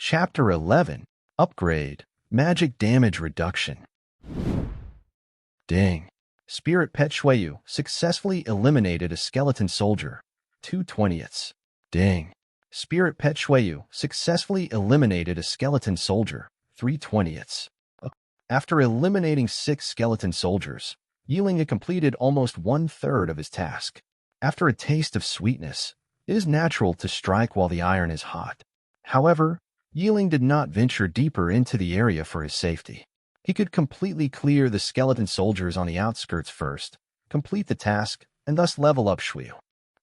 Chapter 11. Upgrade. Magic Damage Reduction. Ding. Spirit Pet Shueyu successfully eliminated a skeleton soldier. 2/20. Ding. Spirit Pet Shueyu successfully eliminated a skeleton soldier. 3/20. After eliminating 6 skeleton soldiers, Yiling had completed almost 1/3 of his task. After a taste of sweetness, it is natural to strike while the iron is hot. However, Yiling did not venture deeper into the area for his safety. He could completely clear the skeleton soldiers on the outskirts first, complete the task, and thus level up Shueyu.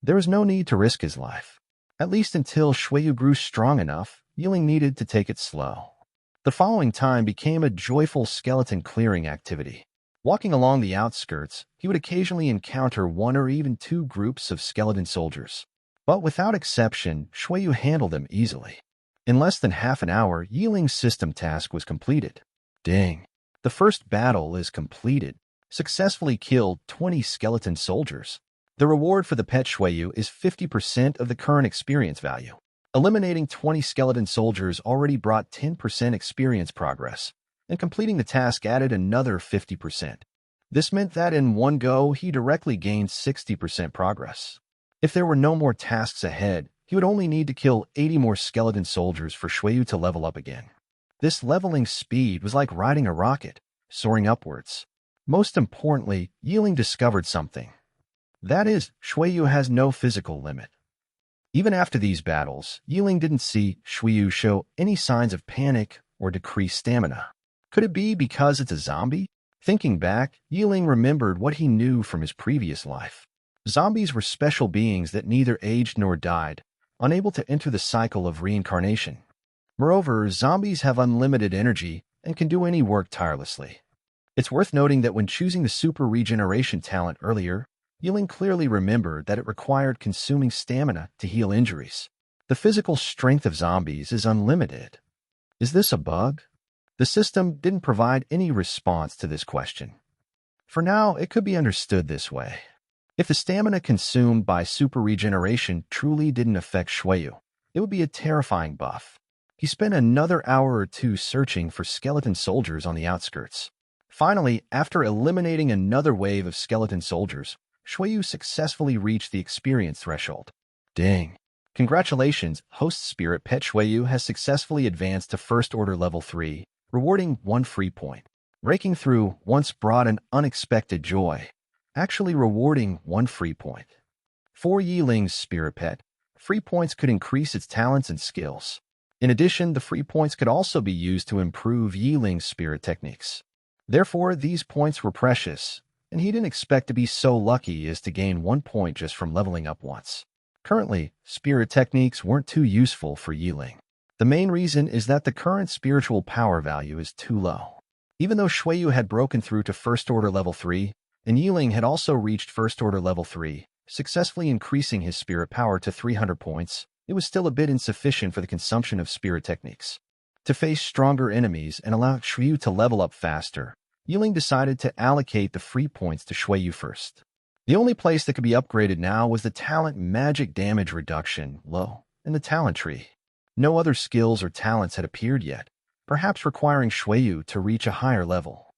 There was no need to risk his life. At least until Shueyu grew strong enough, Yiling needed to take it slow. The following time became a joyful skeleton clearing activity. Walking along the outskirts, he would occasionally encounter 1 or even 2 groups of skeleton soldiers. But without exception, Shueyu handled them easily. In less than half an hour, Yiling's system task was completed. Ding. The first battle is completed. Successfully killed 20 skeleton soldiers. The reward for the pet Shueyu is 50% of the current experience value. Eliminating 20 skeleton soldiers already brought 10% experience progress, and completing the task added another 50%. This meant that in one go, he directly gained 60% progress. If there were no more tasks ahead, he would only need to kill 80 more skeleton soldiers for Shueyu to level up again. This leveling speed was like riding a rocket, soaring upwards. Most importantly, Yiling discovered something. That is, Shueyu has no physical limit. Even after these battles, Yiling didn't see Shueyu show any signs of panic or decreased stamina. Could it be because it's a zombie? Thinking back, Yiling remembered what he knew from his previous life. Zombies were special beings that neither aged nor died, unable to enter the cycle of reincarnation. Moreover, zombies have unlimited energy and can do any work tirelessly. It's worth noting that when choosing the super regeneration talent earlier, Yiling clearly remembered that it required consuming stamina to heal injuries. The physical strength of zombies is unlimited. Is this a bug? The system didn't provide any response to this question. For now, it could be understood this way. If the stamina consumed by super regeneration truly didn't affect Shueyu, it would be a terrifying buff. He spent another hour or 2 searching for skeleton soldiers on the outskirts. Finally, after eliminating another wave of skeleton soldiers, Shueyu successfully reached the experience threshold. Ding! Congratulations, host spirit pet Shueyu has successfully advanced to First Order Level 3, rewarding 1 free point. Breaking through once brought an unexpected joy, actually rewarding 1 free point. For Yiling's spirit pet, free points could increase its talents and skills. In addition, the free points could also be used to improve Yiling's spirit techniques. Therefore, these points were precious, and he didn't expect to be so lucky as to gain 1 point just from leveling up once. Currently, spirit techniques weren't too useful for Yiling. The main reason is that the current spiritual power value is too low. Even though Shueyu had broken through to First Order Level 3, and Yiling had also reached First Order Level 3, successfully increasing his spirit power to 300 points, it was still a bit insufficient for the consumption of spirit techniques. To face stronger enemies and allow Shueyu to level up faster, Yiling decided to allocate the free points to Shueyu first. The only place that could be upgraded now was the talent Magic Damage Reduction, low, in the talent tree. No other skills or talents had appeared yet, perhaps requiring Shueyu to reach a higher level.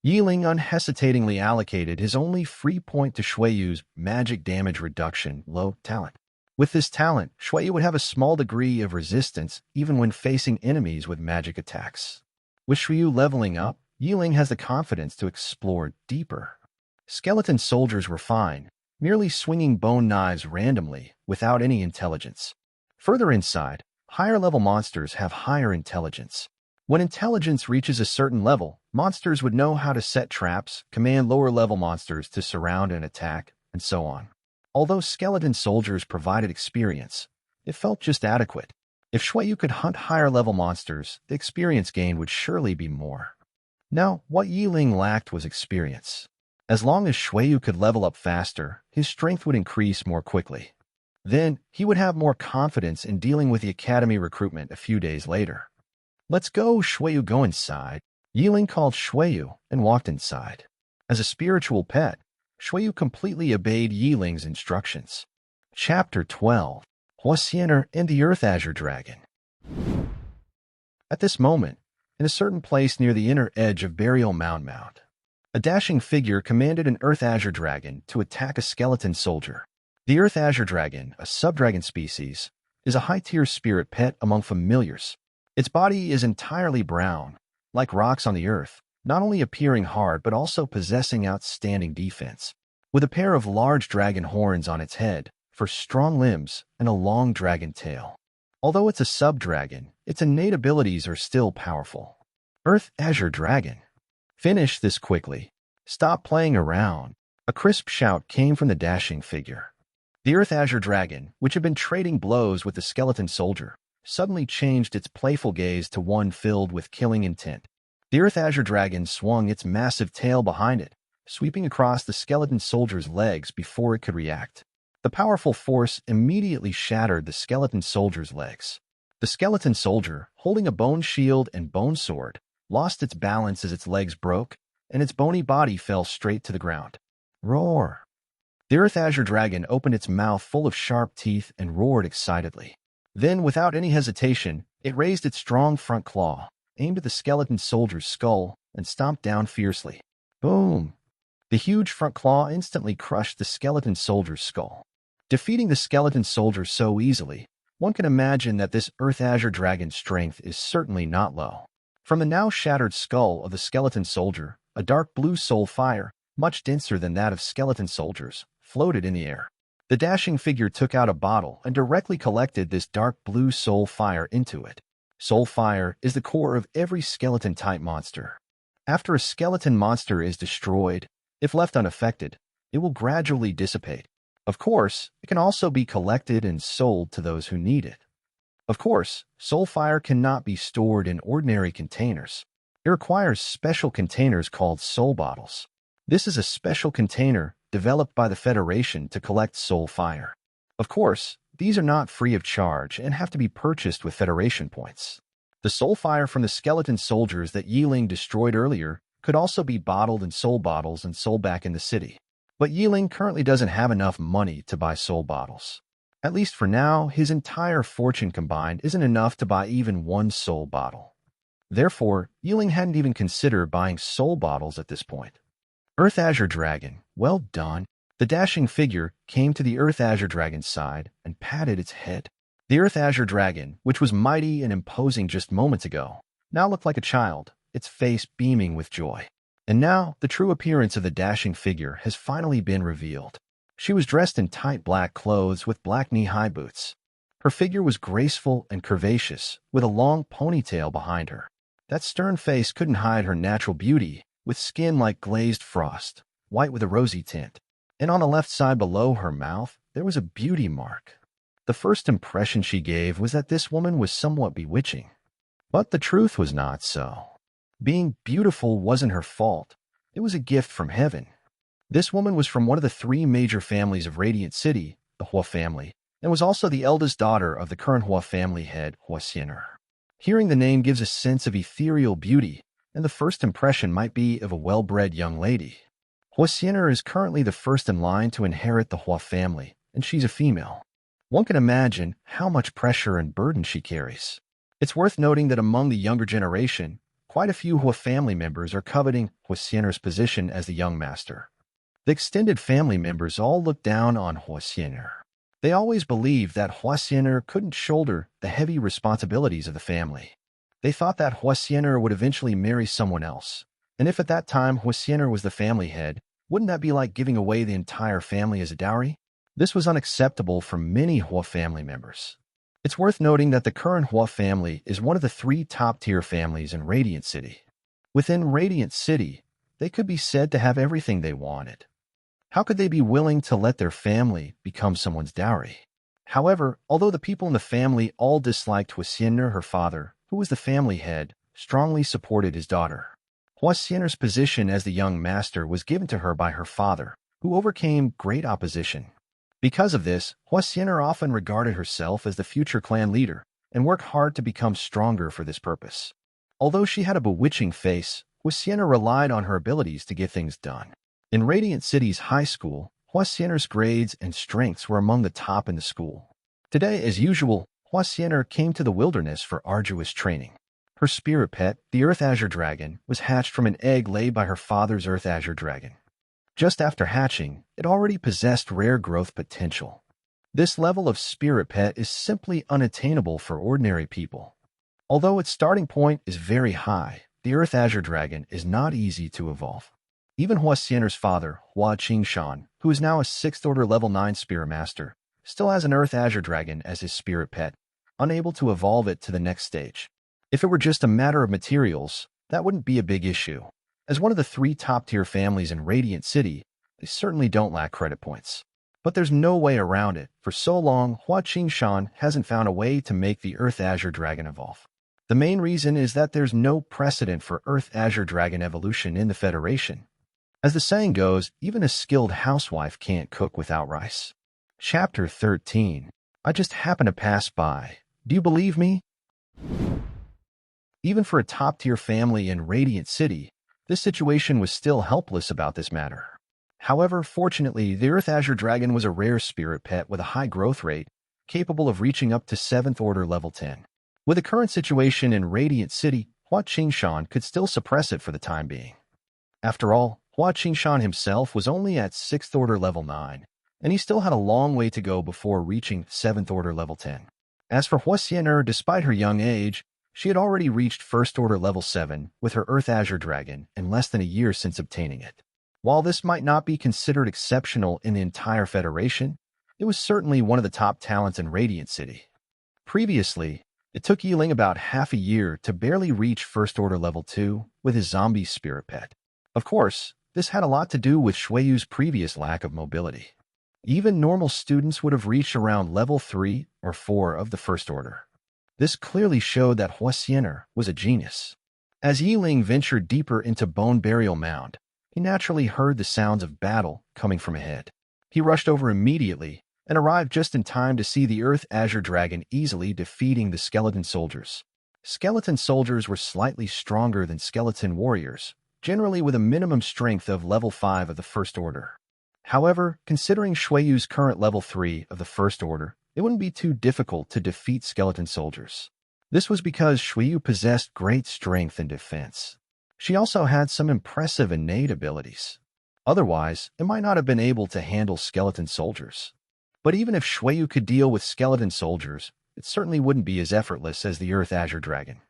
Yiling unhesitatingly allocated his only free point to Shueyu's Magic Damage Reduction, low, talent. With this talent, Shueyu would have a small degree of resistance even when facing enemies with magic attacks. With Shueyu leveling up, Yiling has the confidence to explore deeper. Skeleton soldiers were fine, merely swinging bone knives randomly, without any intelligence. Further inside, higher-level monsters have higher intelligence. When intelligence reaches a certain level, monsters would know how to set traps, command lower-level monsters to surround and attack, and so on. Although skeleton soldiers provided experience, it felt just adequate. If Shueyu could hunt higher-level monsters, the experience gain would surely be more. Now, what Yiling lacked was experience. As long as Shueyu could level up faster, his strength would increase more quickly. Then, he would have more confidence in dealing with the academy recruitment a few days later. "Let's go, Shueyu, go inside." Yiling called Shueyu and walked inside. As a spiritual pet, Shueyu completely obeyed Yiling's instructions. Chapter 12. Xian'er and the Earth Azure Dragon. At this moment, in a certain place near the inner edge of Burial Mound, a dashing figure commanded an Earth Azure dragon to attack a skeleton soldier. The Earth Azure dragon, a subdragon species, is a high-tier spirit pet among familiars. Its body is entirely brown, like rocks on the earth, not only appearing hard but also possessing outstanding defense. With a pair of large dragon horns on its head for strong limbs and a long dragon tail. Although it's a sub-dragon, its innate abilities are still powerful. Earth Azure Dragon. Finish this quickly. Stop playing around. A crisp shout came from the dashing figure. The Earth Azure Dragon, which had been trading blows with the skeleton soldier, suddenly changed its playful gaze to one filled with killing intent. The Earth Azure Dragon swung its massive tail behind it, sweeping across the skeleton soldier's legs before it could react. The powerful force immediately shattered the skeleton soldier's legs. The skeleton soldier, holding a bone shield and bone sword, lost its balance as its legs broke, and its bony body fell straight to the ground. Roar! The Earth Azure Dragon opened its mouth full of sharp teeth and roared excitedly. Then, without any hesitation, it raised its strong front claw, aimed at the skeleton soldier's skull, and stomped down fiercely. Boom! The huge front claw instantly crushed the skeleton soldier's skull. Defeating the skeleton soldier so easily, one can imagine that this Earth Azure Dragon's strength is certainly not low. From the now shattered skull of the skeleton soldier, a dark blue soul fire, much denser than that of skeleton soldiers, floated in the air. The dashing figure took out a bottle and directly collected this dark blue soul fire into it. Soul fire is the core of every skeleton-type monster. After a skeleton monster is destroyed, if left unaffected, it will gradually dissipate. Of course, it can also be collected and sold to those who need it. Of course, soul fire cannot be stored in ordinary containers. It requires special containers called soul bottles. This is a special container developed by the Federation to collect soul fire. Of course, these are not free of charge and have to be purchased with Federation points. The soul fire from the skeleton soldiers that Yiling destroyed earlier could also be bottled in soul bottles and sold back in the city. But Yiling currently doesn't have enough money to buy soul bottles. At least for now, his entire fortune combined isn't enough to buy even one soul bottle. Therefore, Yiling hadn't even considered buying soul bottles at this point. Earth Azure Dragon, well done. The dashing figure came to the Earth Azure Dragon's side and patted its head. The Earth Azure Dragon, which was mighty and imposing just moments ago, now looked like a child, its face beaming with joy. And now, the true appearance of the dashing figure has finally been revealed. She was dressed in tight black clothes with black knee-high boots. Her figure was graceful and curvaceous, with a long ponytail behind her. That stern face couldn't hide her natural beauty, with skin like glazed frost, white with a rosy tint. And on the left side below her mouth, there was a beauty mark. The first impression she gave was that this woman was somewhat bewitching. But the truth was not so. Being beautiful wasn't her fault. It was a gift from heaven. This woman was from one of the three major families of Radiant City, the Hua family, and was also the eldest daughter of the current Hua family head, Xian'er. Hearing the name gives a sense of ethereal beauty, and the first impression might be of a well-bred young lady. Xian'er is currently the first in line to inherit the Hua family, and she's a female. One can imagine how much pressure and burden she carries. It's worth noting that among the younger generation, quite a few Hua family members are coveting Xian'er's position as the young master. The extended family members all look down on Xian'er. They always believed that Xian'er couldn't shoulder the heavy responsibilities of the family. They thought that Xian'er would eventually marry someone else, and if at that time Xian'er was the family head, wouldn't that be like giving away the entire family as a dowry? This was unacceptable for many Hua family members. It's worth noting that the current Hua family is one of the three top-tier families in Radiant City. Within Radiant City, they could be said to have everything they wanted. How could they be willing to let their family become someone's dowry? However, although the people in the family all disliked Xian'er, her father, who was the family head, strongly supported his daughter. Xian'er's position as the young master was given to her by her father, who overcame great opposition. Because of this, Xian'er often regarded herself as the future clan leader and worked hard to become stronger for this purpose. Although she had a bewitching face, Xian'er relied on her abilities to get things done. In Radiant City's high school, Xian'er's grades and strengths were among the top in the school. Today, as usual, Xian'er came to the wilderness for arduous training. Her spirit pet, the Earth Azure Dragon, was hatched from an egg laid by her father's Earth Azure Dragon. Just after hatching, it already possessed rare growth potential. This level of spirit pet is simply unattainable for ordinary people. Although its starting point is very high, the Earth Azure Dragon is not easy to evolve. Even Xian'er's father, Qingshan, who is now a 6th Order Level 9 Spirit Master, still has an Earth Azure Dragon as his spirit pet, unable to evolve it to the next stage. If it were just a matter of materials, that wouldn't be a big issue. As one of the 3 top-tier families in Radiant City, they certainly don't lack credit points. But there's no way around it. For so long, Qingshan hasn't found a way to make the Earth Azure Dragon evolve. The main reason is that there's no precedent for Earth Azure Dragon evolution in the Federation. As the saying goes, even a skilled housewife can't cook without rice. Chapter 13. I just happened to pass by. Do you believe me? Even for a top-tier family in Radiant City, this situation was still helpless about this matter. However, fortunately, the Earth Azure Dragon was a rare spirit pet with a high growth rate, capable of reaching up to 7th Order Level 10. With the current situation in Radiant City, Qingshan could still suppress it for the time being. After all, Qingshan himself was only at 6th Order Level 9, and he still had a long way to go before reaching 7th Order Level 10. As for Xian'er, despite her young age, she had already reached 1st Order Level 7 with her Earth Azure Dragon in less than a year since obtaining it. While this might not be considered exceptional in the entire Federation, it was certainly one of the top talents in Radiant City. Previously, it took Yiling about half a year to barely reach 1st Order Level 2 with his zombie spirit pet. Of course, this had a lot to do with Shuiyu's previous lack of mobility. Even normal students would have reached around Level 3 or 4 of the First Order. This clearly showed that Xian'er was a genius. As Yiling ventured deeper into Bone Burial Mound, he naturally heard the sounds of battle coming from ahead. He rushed over immediately and arrived just in time to see the Earth Azure Dragon easily defeating the skeleton soldiers. Skeleton soldiers were slightly stronger than skeleton warriors, generally with a minimum strength of Level 5 of the First Order. However, considering Shuiyu's current Level 3 of the First Order, it wouldn't be too difficult to defeat skeleton soldiers. This was because Xian'er possessed great strength and defense. She also had some impressive innate abilities. Otherwise, it might not have been able to handle skeleton soldiers. But even if Xian'er could deal with skeleton soldiers, it certainly wouldn't be as effortless as the Earth Azure Dragon.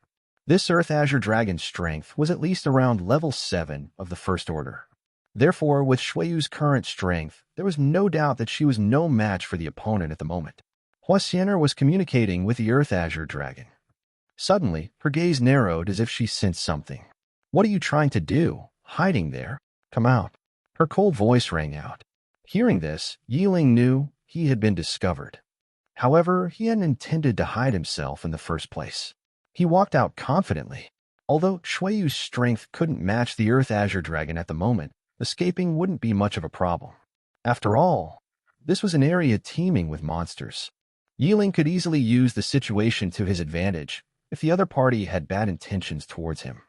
This Earth Azure Dragon's strength was at least around Level 7 of the First Order. Therefore, with Shuiyu's current strength, there was no doubt that she was no match for the opponent at the moment. Xian'er was communicating with the Earth Azure Dragon. Suddenly, her gaze narrowed as if she sensed something. "What are you trying to do? Hiding there? Come out." Her cold voice rang out. Hearing this, Yiling knew he had been discovered. However, he hadn't intended to hide himself in the first place. He walked out confidently. Although Shuiyu's strength couldn't match the Earth Azure Dragon at the moment, escaping wouldn't be much of a problem. After all, this was an area teeming with monsters. Yiling could easily use the situation to his advantage if the other party had bad intentions towards him.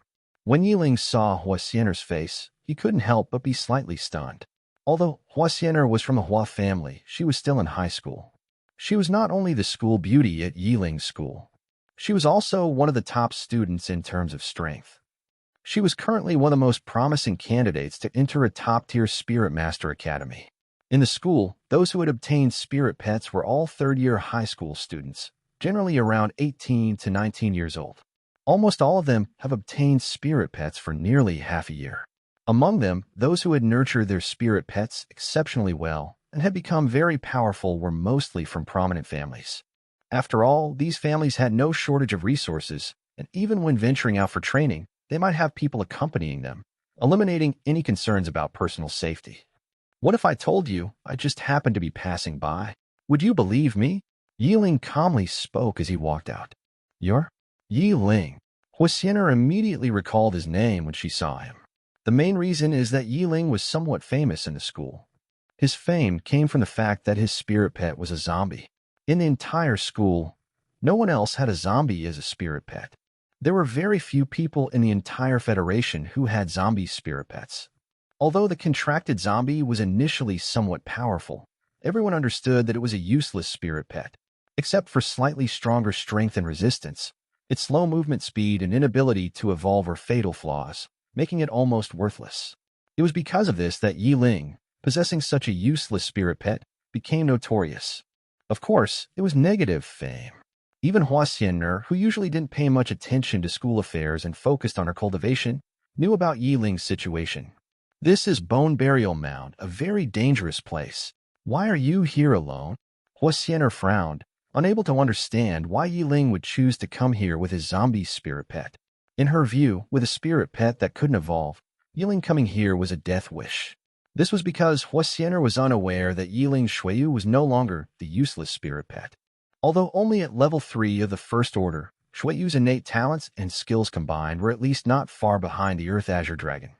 When Yiling saw Xian'er's face, he couldn't help but be slightly stunned. Although Xian'er was from a Hua family, she was still in high school. She was not only the school beauty at Yiling's school, she was also one of the top students in terms of strength. She was currently one of the most promising candidates to enter a top-tier Spirit Master Academy. In the school, those who had obtained spirit pets were all third-year high school students, generally around 18 to 19 years old. Almost all of them have obtained spirit pets for nearly half a year. Among them, those who had nurtured their spirit pets exceptionally well and had become very powerful were mostly from prominent families. After all, these families had no shortage of resources, and even when venturing out for training, they might have people accompanying them, eliminating any concerns about personal safety. "What if I told you I just happened to be passing by? Would you believe me?" Yiling calmly spoke as he walked out. "You're Yiling." Xian'er immediately recalled his name when she saw him. The main reason is that Yiling was somewhat famous in the school. His fame came from the fact that his spirit pet was a zombie. In the entire school, no one else had a zombie as a spirit pet. There were very few people in the entire Federation who had zombie spirit pets. Although the contracted zombie was initially somewhat powerful, everyone understood that it was a useless spirit pet. Except for slightly stronger strength and resistance, Its slow movement speed and inability to evolve were fatal flaws, making it almost worthless. It was because of this that Yi Ling, possessing such a useless spirit pet, became notorious. Of course, it was negative fame. Even Xian'er, who usually didn't pay much attention to school affairs and focused on her cultivation, knew about Yi Ling's situation. This is Bone Burial Mound, a very dangerous place. Why are you here alone? Xian'er frowned, unable to understand why Yi Ling would choose to come here with his zombie spirit pet. In her view, with a spirit pet that couldn't evolve, Yi Ling coming here was a death wish. This was because Xian'er was unaware that Yi Ling's Shuiyu was no longer the useless spirit pet. Although only at level 3 of the First Order, Shuiyu's innate talents and skills combined were at least not far behind the Earth Azure Dragon.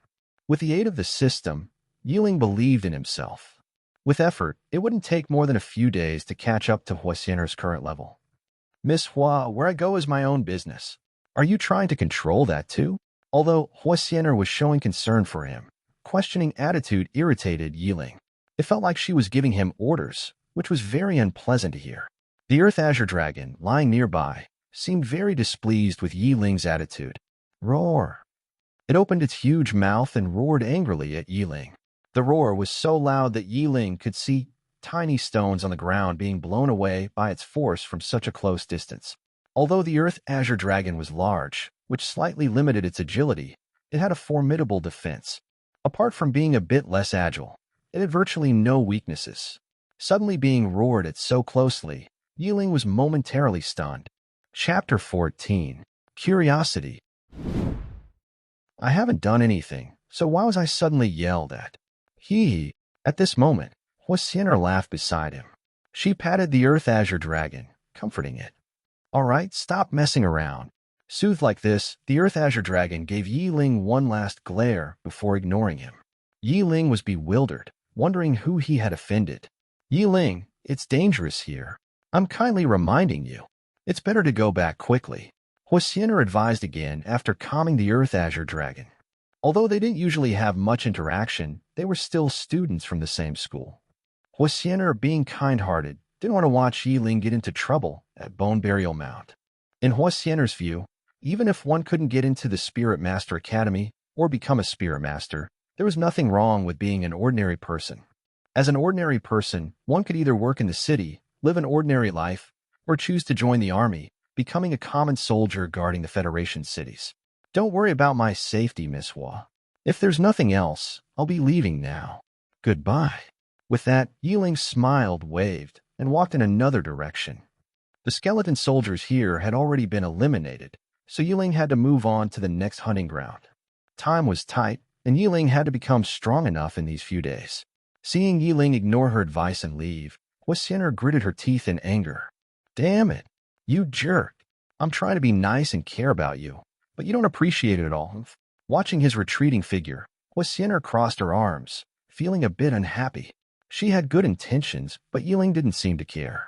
With the aid of the system, Yi Ling believed in himself. With effort, it wouldn't take more than a few days to catch up to Xian'er's current level. Miss Hua, where I go is my own business. Are you trying to control that too? Although Xian'er was showing concern for him, questioning attitude irritated Yi Ling. It felt like she was giving him orders, which was very unpleasant to hear. The Earth Azure Dragon, lying nearby, seemed very displeased with Yi Ling's attitude. Roar! It opened its huge mouth and roared angrily at Yi Ling. The roar was so loud that Yi Ling could see tiny stones on the ground being blown away by its force from such a close distance. Although the Earth Azure Dragon was large, which slightly limited its agility, it had a formidable defense. Apart from being a bit less agile, it had virtually no weaknesses. Suddenly being roared at so closely, Yi Ling was momentarily stunned. Chapter 14. Curiosity. I haven't done anything, so why was I suddenly yelled at? At this moment, Xian'er laughed beside him. She patted the Earth Azure Dragon, comforting it. All right, stop messing around. Soothed like this, the Earth Azure Dragon gave Yi Ling one last glare before ignoring him. Yi Ling was bewildered, wondering who he had offended. Yi Ling, it's dangerous here. I'm kindly reminding you. It's better to go back quickly. Xian'er advised again after calming the Earth Azure Dragon. Although they didn't usually have much interaction, they were still students from the same school. Xian'er, being kind-hearted, didn't want to watch Yi Ling get into trouble at Bone Burial Mound. In Xian'er's view, even if one couldn't get into the Spirit Master Academy or become a Spirit Master, there was nothing wrong with being an ordinary person. As an ordinary person, one could either work in the city, live an ordinary life, or choose to join the army, becoming a common soldier guarding the Federation cities. Don't worry about my safety, Miss Hua. If there's nothing else, I'll be leaving now. Goodbye. With that, Yi Ling smiled, waved, and walked in another direction. The skeleton soldiers here had already been eliminated, so Yi Ling had to move on to the next hunting ground. Time was tight, and Yi Ling had to become strong enough in these few days. Seeing Yi Ling ignore her advice and leave, Xian'er gritted her teeth in anger. Damn it, you jerk. I'm trying to be nice and care about you, but you don't appreciate it at all. Watching his retreating figure, Xian'er crossed her arms, feeling a bit unhappy. She had good intentions, but Yi Ling didn't seem to care.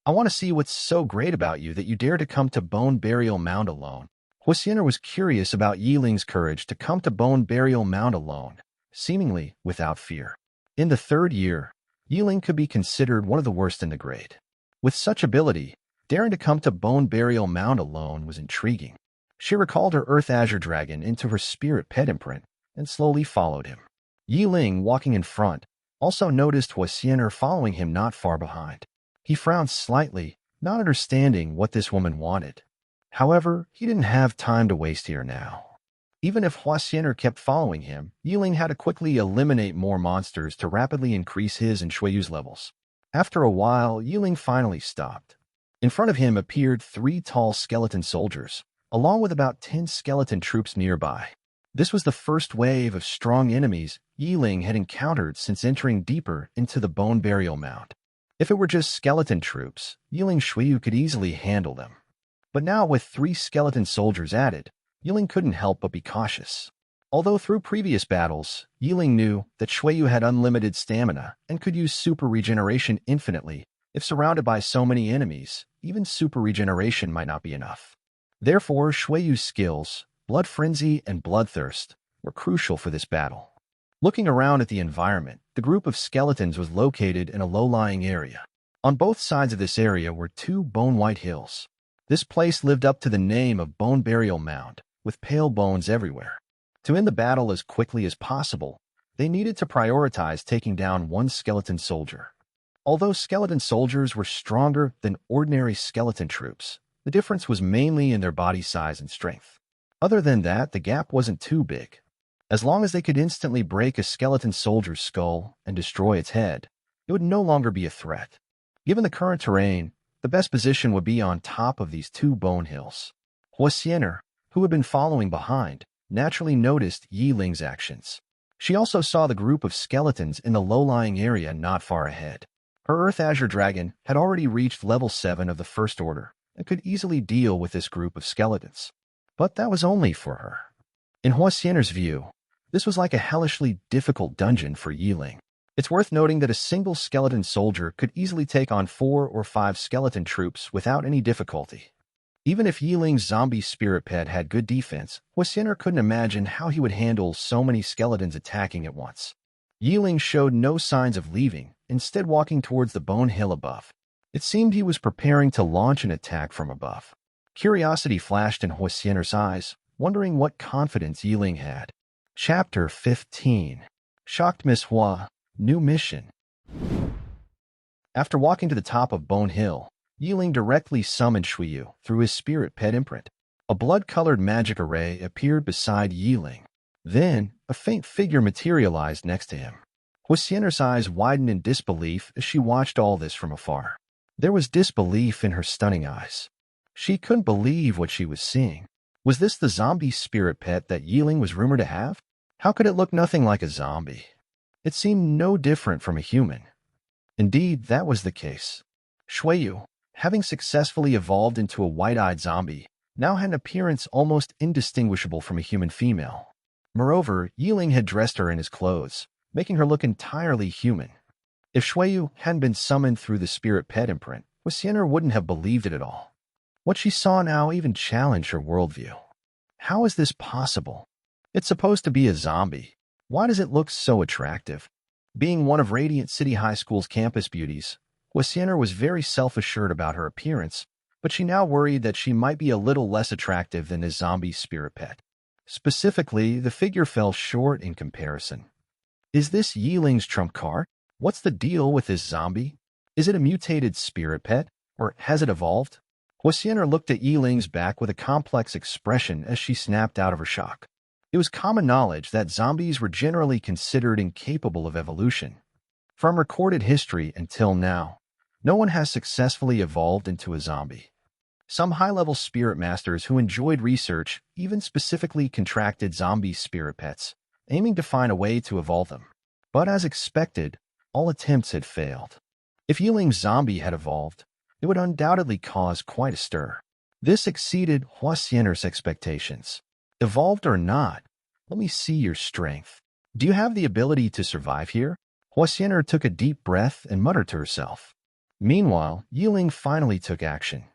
I want to see what's so great about you that you dare to come to Bone Burial Mound alone. Xian'er was curious about Yi Ling's courage to come to Bone Burial Mound alone, seemingly without fear. In the 3rd year, Yi Ling could be considered one of the worst in the grade. With such ability, daring to come to Bone Burial Mound alone was intriguing. She recalled her Earth Azure Dragon into her spirit pet imprint and slowly followed him. Yi Ling, walking in front, also noticed Xian'er following him not far behind. He frowned slightly, not understanding what this woman wanted. However, he didn't have time to waste here now. Even if Xian'er kept following him, Yi Ling had to quickly eliminate more monsters to rapidly increase his and Shuiyu's levels. After a while, Yi Ling finally stopped. In front of him appeared 3 tall skeleton soldiers, along with about 10 skeleton troops nearby. This was the first wave of strong enemies Yi Ling had encountered since entering deeper into the Bone Burial Mound. If it were just skeleton troops, Yi Ling's Shuiyu could easily handle them. But now with 3 skeleton soldiers added, Yi Ling couldn't help but be cautious. Although through previous battles, Yi Ling knew that Shuiyu had unlimited stamina and could use super regeneration infinitely, if surrounded by so many enemies, even super regeneration might not be enough. Therefore, Shuiyu's skills, Blood Frenzy and Bloodthirst, were crucial for this battle. Looking around at the environment, the group of skeletons was located in a low-lying area. On both sides of this area were 2 bone-white hills. This place lived up to the name of Bone Burial Mound, with pale bones everywhere. To end the battle as quickly as possible, they needed to prioritize taking down one skeleton soldier. Although skeleton soldiers were stronger than ordinary skeleton troops, the difference was mainly in their body size and strength. Other than that, the gap wasn't too big. As long as they could instantly break a skeleton soldier's skull and destroy its head, it would no longer be a threat. Given the current terrain, the best position would be on top of these two bone hills. Xian'er, who had been following behind, naturally noticed Yiling's actions. She also saw the group of skeletons in the low-lying area not far ahead. Her Earth Azure Dragon had already reached level 7 of the First Order and could easily deal with this group of skeletons. But that was only for her. In Xian'er's view, this was like a hellishly difficult dungeon for Yiling. It's worth noting that a single skeleton soldier could easily take on 4 or 5 skeleton troops without any difficulty. Even if Yiling's zombie spirit pet had good defense, Xian'er couldn't imagine how he would handle so many skeletons attacking at once. Yiling showed no signs of leaving, instead walking towards the bone hill above. It seemed he was preparing to launch an attack from above. Curiosity flashed in Xian'er's eyes, wondering what confidence Yiling had. Chapter 15. Shocked Miss Hua. New mission. After walking to the top of Bone Hill, Yiling directly summoned Shuyu through his spirit pet imprint. A blood-colored magic array appeared beside Yiling. Then, a faint figure materialized next to him. Xian'er's eyes widened in disbelief as she watched all this from afar. There was disbelief in her stunning eyes. She couldn't believe what she was seeing. Was this the zombie spirit pet that Yiling was rumored to have? How could it look nothing like a zombie? It seemed no different from a human. Indeed, that was the case. Shuyu, having successfully evolved into a white-eyed zombie, now had an appearance almost indistinguishable from a human female. Moreover, Yiling had dressed her in his clothes, making her look entirely human. If Shuyu hadn't been summoned through the spirit pet imprint, Xian'er wouldn't have believed it at all. What she saw now even challenged her worldview. How is this possible? It's supposed to be a zombie. Why does it look so attractive? Being one of Radiant City High School's campus beauties, Xian'er was very self-assured about her appearance, but she now worried that she might be a little less attractive than his zombie spirit pet. Specifically, the figure fell short in comparison. Is this Yiling's trump card? What's the deal with this zombie? Is it a mutated spirit pet, or has it evolved? Xian'er looked at Yiling's back with a complex expression as she snapped out of her shock. It was common knowledge that zombies were generally considered incapable of evolution. From recorded history until now, no one has successfully evolved into a zombie. Some high-level spirit masters who enjoyed research even specifically contracted zombie spirit pets, aiming to find a way to evolve them. But as expected, all attempts had failed. If Yiling's zombie had evolved, it would undoubtedly cause quite a stir. This exceeded Xian'er's expectations. Evolved or not, let me see your strength. Do you have the ability to survive here? Xian'er took a deep breath and muttered to herself. Meanwhile, Yiling finally took action.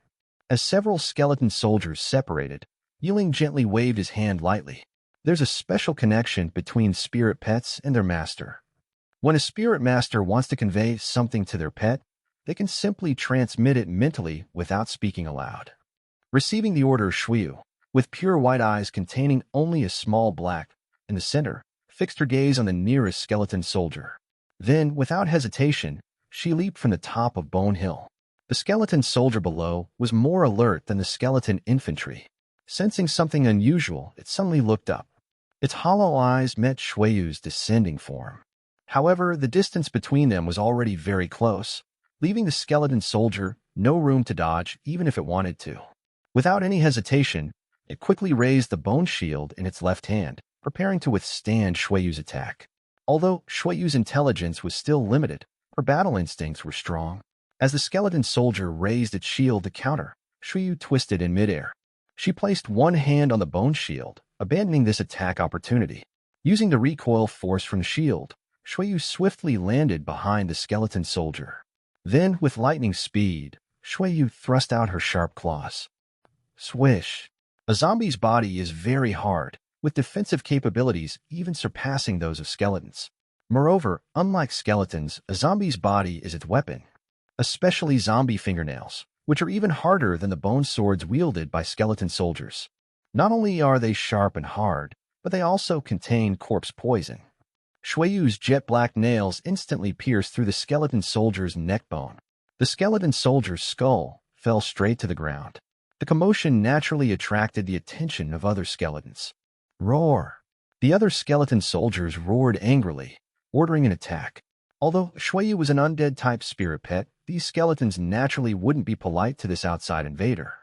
As several skeleton soldiers separated, Yiling gently waved his hand lightly. There's a special connection between spirit pets and their master. When a spirit master wants to convey something to their pet, they can simply transmit it mentally without speaking aloud. Receiving the order, Shuyu, with pure white eyes containing only a small black in the center, fixed her gaze on the nearest skeleton soldier. Then, without hesitation, she leaped from the top of Bone Hill. The skeleton soldier below was more alert than the skeleton infantry. Sensing something unusual, it suddenly looked up. Its hollow eyes met Shuyu's descending form. However, the distance between them was already very close, leaving the skeleton soldier no room to dodge even if it wanted to. Without any hesitation, it quickly raised the bone shield in its left hand, preparing to withstand Shuyu's attack. Although Shuyu's intelligence was still limited, her battle instincts were strong. As the skeleton soldier raised its shield to counter, Shuyu twisted in midair. She placed one hand on the bone shield, abandoning this attack opportunity. Using the recoil force from the shield, Shuyu swiftly landed behind the skeleton soldier. Then, with lightning speed, Shuyu thrust out her sharp claws. Swish! A zombie's body is very hard, with defensive capabilities even surpassing those of skeletons. Moreover, unlike skeletons, a zombie's body is its weapon. Especially zombie fingernails, which are even harder than the bone swords wielded by skeleton soldiers. Not only are they sharp and hard, but they also contain corpse poison. Shueyu's jet-black nails instantly pierced through the skeleton soldier's neck bone. The skeleton soldier's skull fell straight to the ground. The commotion naturally attracted the attention of other skeletons. Roar! The other skeleton soldiers roared angrily, ordering an attack. Although Shueyu was an undead-type spirit pet, these skeletons naturally wouldn't be polite to this outside invader.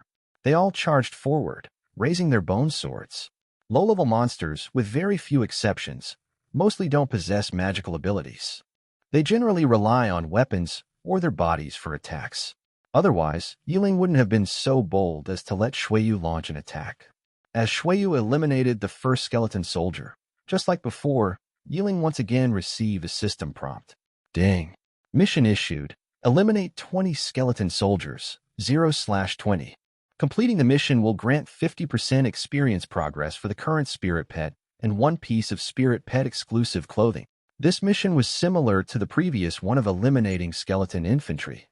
They all charged forward, raising their bone swords. Low-level monsters, with very few exceptions, mostly don't possess magical abilities. They generally rely on weapons or their bodies for attacks. Otherwise, Yiling wouldn't have been so bold as to let Shueyu launch an attack. As Shueyu eliminated the first skeleton soldier, just like before, Yiling once again received a system prompt. Ding. Mission issued. Eliminate 20 skeleton soldiers, 0/20. Completing the mission will grant 50% experience progress for the current spirit pet and 1 piece of spirit pet exclusive clothing. This mission was similar to the previous one of eliminating skeleton infantry.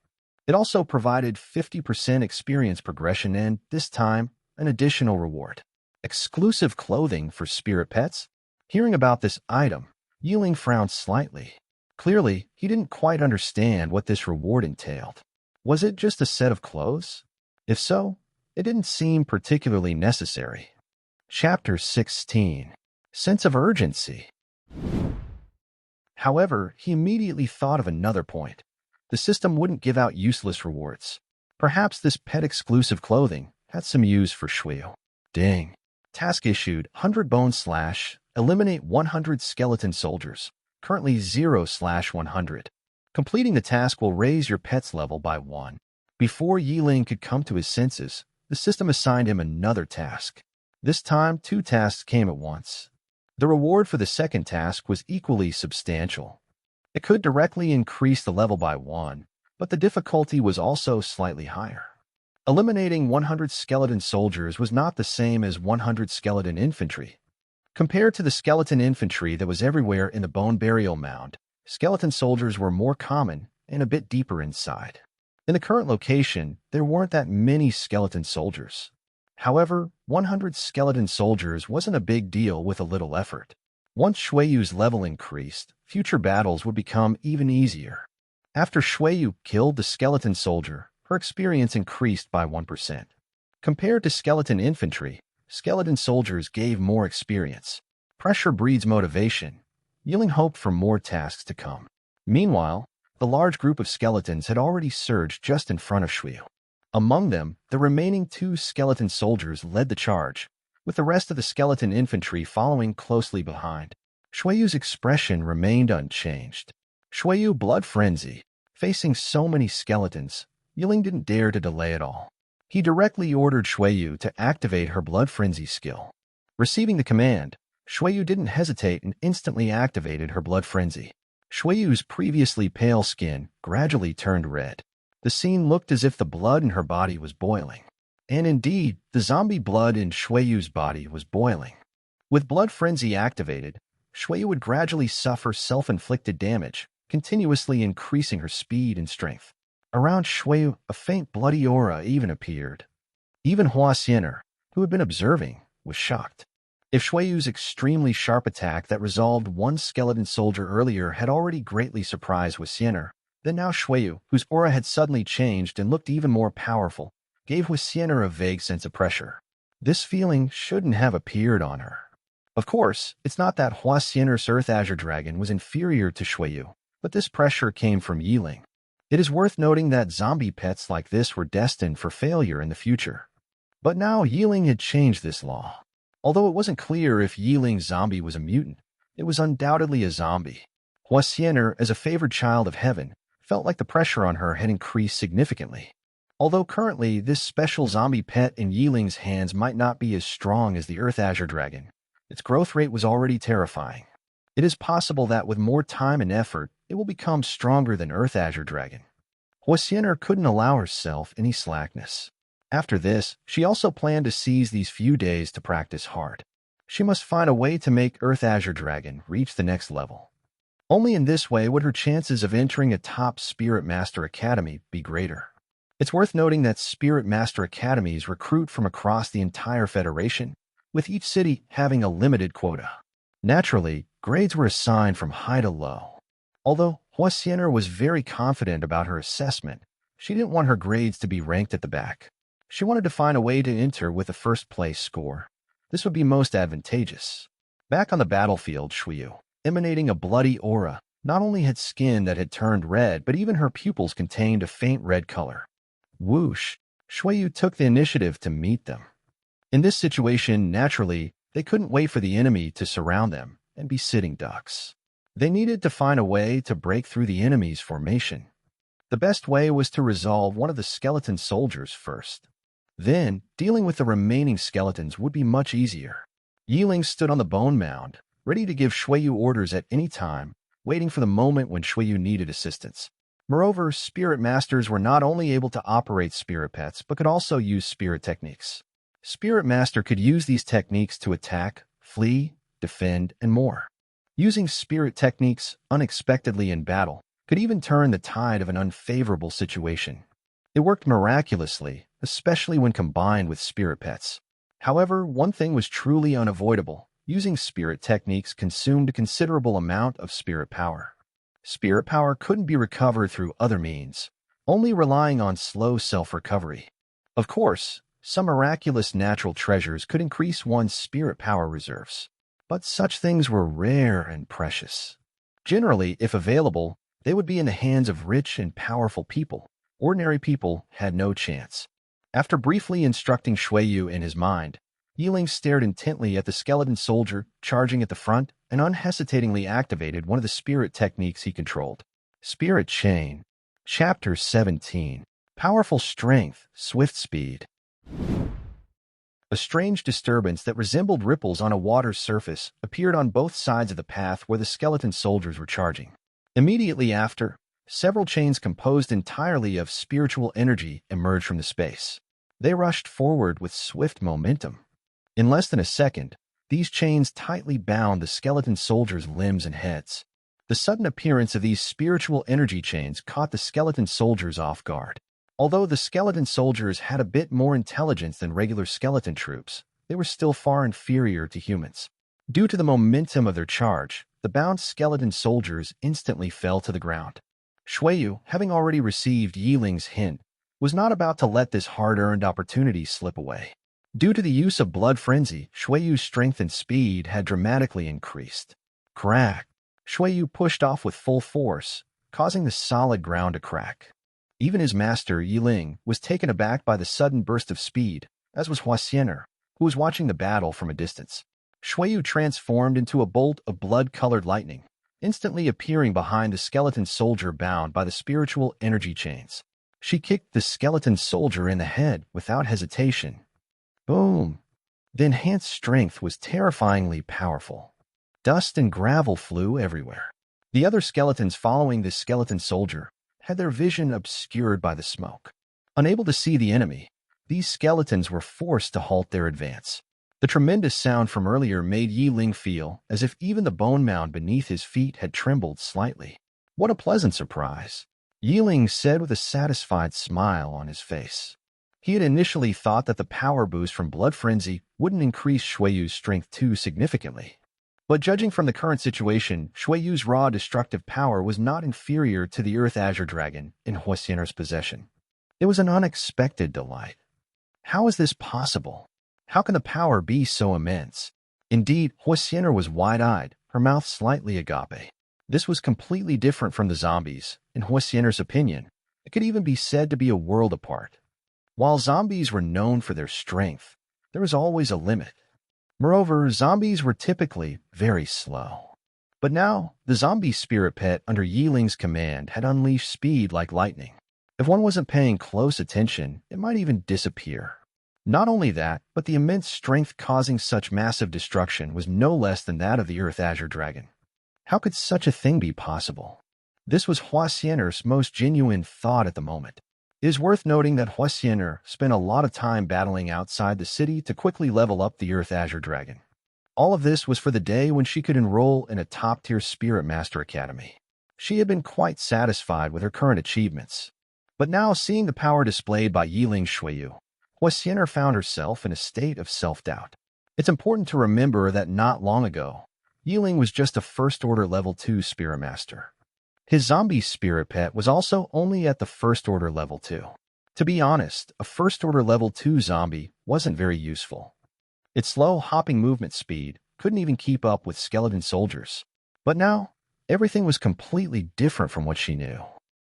It also provided 50% experience progression and, this time, an additional reward. Exclusive clothing for spirit pets? Hearing about this item, Yiling frowned slightly. Clearly, he didn't quite understand what this reward entailed. Was it just a set of clothes? If so, it didn't seem particularly necessary. Chapter 16. Sense of urgency. However, he immediately thought of another point. The system wouldn't give out useless rewards. Perhaps this pet-exclusive clothing had some use for Shueyu. Ding. Task issued, 100 bone slash, eliminate 100 skeleton soldiers, currently 0/100. Completing the task will raise your pet's level by 1. Before Yiling could come to his senses, the system assigned him another task. This time, 2 tasks came at once. The reward for the second task was equally substantial. It could directly increase the level by 1, but the difficulty was also slightly higher. Eliminating 100 skeleton soldiers was not the same as 100 skeleton infantry. Compared to the skeleton infantry that was everywhere in the bone burial mound, skeleton soldiers were more common and a bit deeper inside. In the current location, there weren't that many skeleton soldiers. However, 100 skeleton soldiers wasn't a big deal with a little effort. Once Shueyu's level increased, future battles would become even easier. After Shueyu killed the skeleton soldier, her experience increased by 1%. Compared to skeleton infantry, skeleton soldiers gave more experience. Pressure breeds motivation. Yiling hoped for more tasks to come. Meanwhile, the large group of skeletons had already surged just in front of Shueyu. Among them, the remaining 2 skeleton soldiers led the charge, with the rest of the skeleton infantry following closely behind. Shueyu's expression remained unchanged. Shueyu blood frenzy. Facing so many skeletons, Yiling didn't dare to delay at all. He directly ordered Shueyu to activate her blood frenzy skill. Receiving the command, Shueyu didn't hesitate and instantly activated her blood frenzy. Shueyu's previously pale skin gradually turned red. The scene looked as if the blood in her body was boiling. And indeed, the zombie blood in Shueyu's body was boiling. With blood frenzy activated, Shueyu would gradually suffer self-inflicted damage, continuously increasing her speed and strength. Around Shueyu, a faint bloody aura even appeared. Even Xian'er, who had been observing, was shocked. If Shueyu's extremely sharp attack that resolved 1 skeleton soldier earlier had already greatly surprised Xian'er, then now Shueyu, whose aura had suddenly changed and looked even more powerful, gave Xian'er a vague sense of pressure. This feeling shouldn't have appeared on her. Of course, it's not that Xian'er's Earth Azure Dragon was inferior to Shueyu, but this pressure came from Yiling. It is worth noting that zombie pets like this were destined for failure in the future. But now Yiling had changed this law. Although it wasn't clear if Yiling's zombie was a mutant, it was undoubtedly a zombie. Xian'er, as a favored child of heaven, felt like the pressure on her had increased significantly. Although currently this special zombie pet in Yiling's hands might not be as strong as the Earth Azure Dragon, its growth rate was already terrifying. It is possible that with more time and effort, it will become stronger than Earth Azure Dragon. Xian'er couldn't allow herself any slackness. After this, she also planned to seize these few days to practice hard. She must find a way to make Earth Azure Dragon reach the next level. Only in this way would her chances of entering a top Spirit Master Academy be greater. It's worth noting that Spirit Master Academies recruit from across the entire Federation, with each city having a limited quota. Naturally, grades were assigned from high to low. Although Xian'er was very confident about her assessment, she didn't want her grades to be ranked at the back. She wanted to find a way to enter with a first-place score. This would be most advantageous. Back on the battlefield, Shuyu, emanating a bloody aura, not only had skin that had turned red, but even her pupils contained a faint red color. Whoosh! Shuyu took the initiative to meet them. In this situation, naturally, they couldn't wait for the enemy to surround them and be sitting ducks. They needed to find a way to break through the enemy's formation. The best way was to resolve one of the skeleton soldiers first. Then, dealing with the remaining skeletons would be much easier. Yiling stood on the bone mound, ready to give Shuyu orders at any time, waiting for the moment when Shuyu needed assistance. Moreover, spirit masters were not only able to operate spirit pets, but could also use spirit techniques. Spirit Master could use these techniques to attack, flee, defend, and more. Using spirit techniques unexpectedly in battle could even turn the tide of an unfavorable situation. It worked miraculously, especially when combined with spirit pets. However, one thing was truly unavoidable. Using spirit techniques consumed a considerable amount of spirit power. Spirit power couldn't be recovered through other means, only relying on slow self-recovery. Of course, some miraculous natural treasures could increase one's spirit power reserves, but such things were rare and precious. Generally, if available, they would be in the hands of rich and powerful people. Ordinary people had no chance. After briefly instructing Shuyu in his mind, Yiling stared intently at the skeleton soldier charging at the front and unhesitatingly activated one of the spirit techniques he controlled. Spirit Chain. Chapter 17. Powerful Strength, Swift Speed. A strange disturbance that resembled ripples on a water's surface appeared on both sides of the path where the skeleton soldiers were charging. Immediately after, several chains composed entirely of spiritual energy emerged from the space. They rushed forward with swift momentum. In less than a second, these chains tightly bound the skeleton soldiers' limbs and heads. The sudden appearance of these spiritual energy chains caught the skeleton soldiers off guard. Although the skeleton soldiers had a bit more intelligence than regular skeleton troops, they were still far inferior to humans. Due to the momentum of their charge, the bound skeleton soldiers instantly fell to the ground. Shuyu, having already received Yiling's hint, was not about to let this hard-earned opportunity slip away. Due to the use of blood frenzy, Shueyu's strength and speed had dramatically increased. Crack! Shuyu pushed off with full force, causing the solid ground to crack. Even his master, Yiling, was taken aback by the sudden burst of speed, as was Xian'er, who was watching the battle from a distance. Shuyu transformed into a bolt of blood-colored lightning, instantly appearing behind the skeleton soldier bound by the spiritual energy chains. She kicked the skeleton soldier in the head without hesitation. Boom! The enhanced strength was terrifyingly powerful. Dust and gravel flew everywhere. The other skeletons following the skeleton soldier had their vision obscured by the smoke. Unable to see the enemy, these skeletons were forced to halt their advance. The tremendous sound from earlier made Yiling feel as if even the bone mound beneath his feet had trembled slightly. What a pleasant surprise, Yiling said with a satisfied smile on his face. He had initially thought that the power boost from blood frenzy wouldn't increase Shueyu's strength too significantly. But judging from the current situation, Shueyu's raw destructive power was not inferior to the Earth Azure Dragon in Xian'er's possession. It was an unexpected delight. How is this possible? How can the power be so immense? Indeed, Xian'er was wide-eyed, her mouth slightly agape. This was completely different from the zombies. In Xian'er's opinion, it could even be said to be a world apart. While zombies were known for their strength, there was always a limit. Moreover, zombies were typically very slow. But now, the zombie spirit pet under Yiling's command had unleashed speed like lightning. If one wasn't paying close attention, it might even disappear. Not only that, but the immense strength causing such massive destruction was no less than that of the Earth Azure Dragon. How could such a thing be possible? This was Xian'er's most genuine thought at the moment. It is worth noting that Xian'er spent a lot of time battling outside the city to quickly level up the Earth Azure Dragon. All of this was for the day when she could enroll in a top-tier Spirit Master Academy. She had been quite satisfied with her current achievements. But now, seeing the power displayed by Yiling Shuiyu, Xian'er found herself in a state of self-doubt. It's important to remember that not long ago, Yiling was just a first-order level 2 spirit master. His zombie spirit pet was also only at the first-order level 2. To be honest, a first-order level 2 zombie wasn't very useful. Its slow hopping movement speed couldn't even keep up with skeleton soldiers. But now, everything was completely different from what she knew.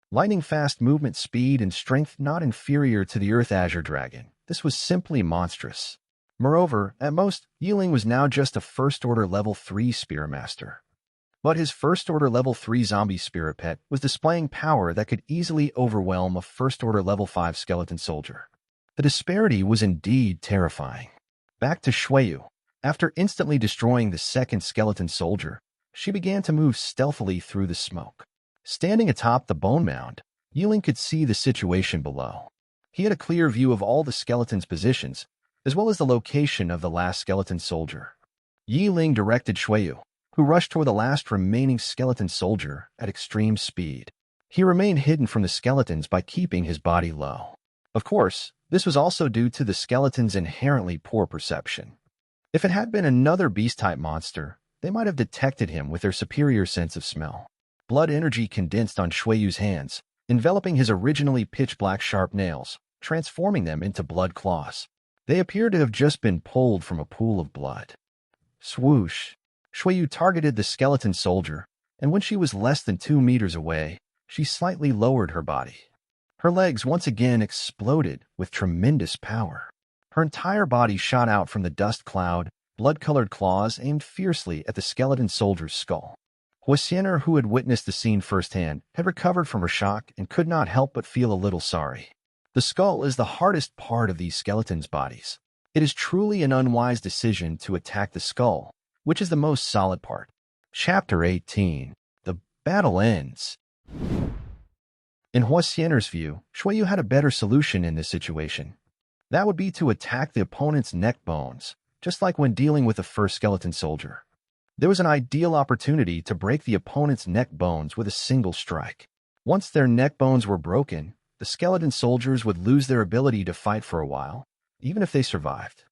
Lightning-fast movement speed and strength not inferior to the Earth Azure Dragon. This was simply monstrous. Moreover, at most, Yiling was now just a first-order level 3 spirit master. But his first-order level 3 zombie spirit pet was displaying power that could easily overwhelm a first-order level 5 skeleton soldier. The disparity was indeed terrifying. Back to Shuiyu. After instantly destroying the second skeleton soldier, she began to move stealthily through the smoke. Standing atop the bone mound, Yiling could see the situation below. He had a clear view of all the skeleton's positions, as well as the location of the last skeleton soldier. Yiling directed Shuiyu, who rushed toward the last remaining skeleton soldier at extreme speed. He remained hidden from the skeletons by keeping his body low. Of course, this was also due to the skeleton's inherently poor perception. If it had been another beast-type monster, they might have detected him with their superior sense of smell. Blood energy condensed on Shuiyu's hands, enveloping his originally pitch-black sharp nails, transforming them into blood claws. They appeared to have just been pulled from a pool of blood. Swoosh! Shuiyu targeted the skeleton soldier, and when she was less than 2 meters away, she slightly lowered her body. Her legs once again exploded with tremendous power. Her entire body shot out from the dust cloud, blood-colored claws aimed fiercely at the skeleton soldier's skull. Xian'er, who had witnessed the scene firsthand, had recovered from her shock and could not help but feel a little sorry. The skull is the hardest part of these skeletons' bodies. It is truly an unwise decision to attack the skull, which is the most solid part. Chapter 18. The battle ends. In Xian'er's view, Shuiyu had a better solution in this situation. That would be to attack the opponent's neck bones, just like when dealing with the first skeleton soldier. There was an ideal opportunity to break the opponent's neck bones with a single strike. Once their neck bones were broken, the skeleton soldiers would lose their ability to fight for a while, even if they survived.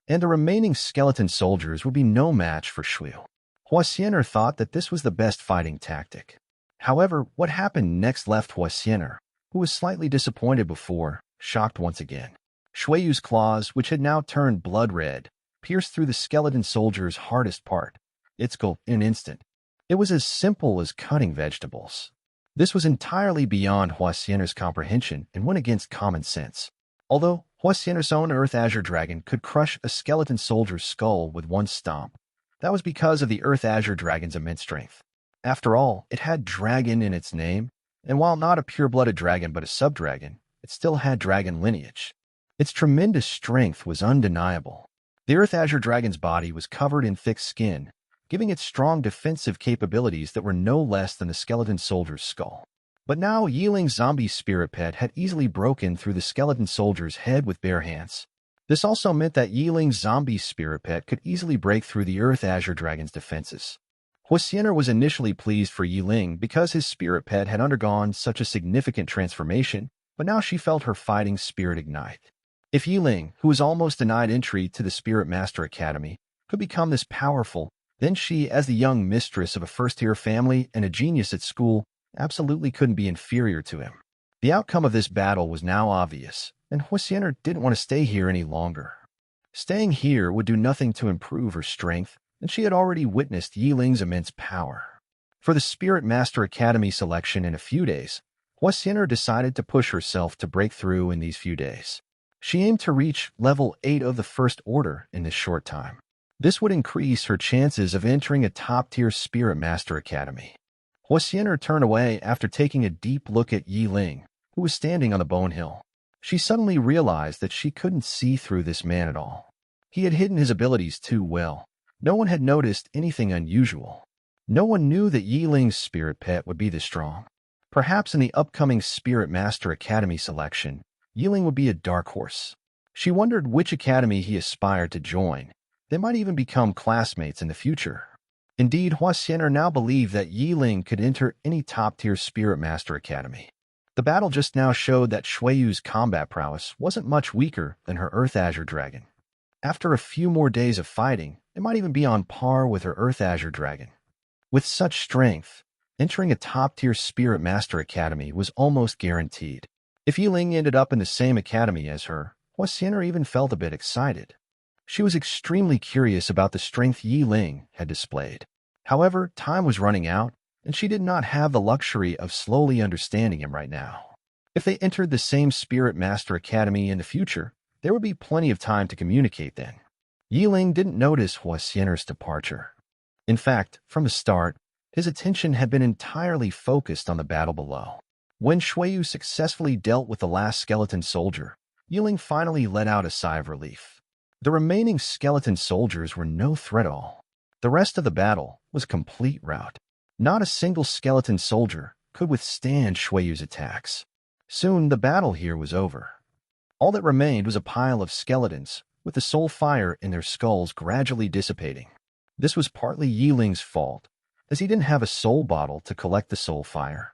And the remaining skeleton soldiers would be no match for Shuiyu. Xian'er thought that this was the best fighting tactic. However, what happened next left Xian'er, who was slightly disappointed before, shocked once again. Shuiyu's claws, which had now turned blood red, pierced through the skeleton soldier's hardest part, its skull, in an instant. It was as simple as cutting vegetables. This was entirely beyond Xian'er's comprehension and went against common sense. Although Xian'er's own Earth Azure Dragon could crush a skeleton soldier's skull with one stomp, that was because of the Earth Azure Dragon's immense strength. After all, it had dragon in its name, and while not a pure-blooded dragon but a sub-dragon, it still had dragon lineage. Its tremendous strength was undeniable. The Earth Azure Dragon's body was covered in thick skin, giving it strong defensive capabilities that were no less than the skeleton soldier's skull. But now Yiling's zombie spirit pet had easily broken through the skeleton soldier's head with bare hands. This also meant that Yiling's zombie spirit pet could easily break through the Earth Azure Dragon's defenses. Xian'er was initially pleased for Yiling because his spirit pet had undergone such a significant transformation, but now she felt her fighting spirit ignite. If Yiling, who was almost denied entry to the Spirit Master Academy, could become this powerful, then she, as the young mistress of a first-tier family and a genius at school, absolutely couldn't be inferior to him. The outcome of this battle was now obvious, and Xian'er didn't want to stay here any longer. Staying here would do nothing to improve her strength, and she had already witnessed Yiling's immense power. For the Spirit Master Academy selection in a few days, Xian'er decided to push herself to break through in these few days. She aimed to reach level 8 of the First Order in this short time. This would increase her chances of entering a top-tier Spirit Master Academy. Xian'er turned away after taking a deep look at Yiling, who was standing on the bone hill. She suddenly realized that she couldn't see through this man at all. He had hidden his abilities too well. No one had noticed anything unusual. No one knew that Yiling's spirit pet would be this strong. Perhaps in the upcoming Spirit Master Academy selection, Yiling would be a dark horse. She wondered which academy he aspired to join. They might even become classmates in the future. Indeed, Xian'er now believed that Yiling could enter any top-tier Spirit Master Academy. The battle just now showed that Shueyu's combat prowess wasn't much weaker than her Earth Azure dragon. After a few more days of fighting, it might even be on par with her Earth Azure dragon. With such strength, entering a top-tier Spirit Master Academy was almost guaranteed. If Yiling ended up in the same academy as her, Xian'er even felt a bit excited. She was extremely curious about the strength Yiling had displayed. However, time was running out, and she did not have the luxury of slowly understanding him right now. If they entered the same Spirit Master Academy in the future, there would be plenty of time to communicate then. Yiling didn't notice Xian'er's departure. In fact, from the start, his attention had been entirely focused on the battle below. When Shueyu successfully dealt with the last skeleton soldier, Yiling finally let out a sigh of relief. The remaining skeleton soldiers were no threat at all. The rest of the battle was a complete rout. Not a single skeleton soldier could withstand Shueyu's attacks. Soon the battle here was over. All that remained was a pile of skeletons, with the soul fire in their skulls gradually dissipating. This was partly Yiling's fault, as he didn't have a soul bottle to collect the soul fire.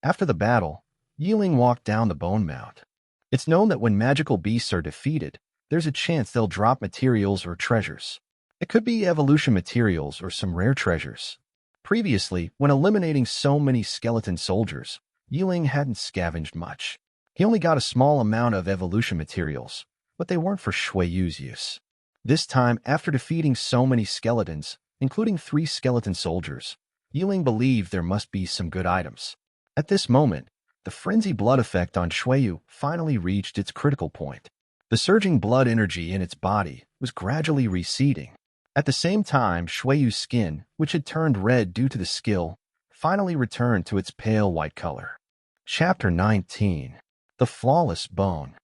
After the battle, Yiling walked down the bone mount. It's known that when magical beasts are defeated, there's a chance they'll drop materials or treasures. It could be evolution materials or some rare treasures. Previously, when eliminating so many skeleton soldiers, Yiling hadn't scavenged much. He only got a small amount of evolution materials, but they weren't for Shueyu's use. This time, after defeating so many skeletons, including 3 skeleton soldiers, Yiling believed there must be some good items. At this moment, the frenzy blood effect on Shueyu finally reached its critical point. The surging blood energy in its body was gradually receding. At the same time, Shueyu's skin, which had turned red due to the skill, finally returned to its pale white color. Chapter 19. The Flawless Bone.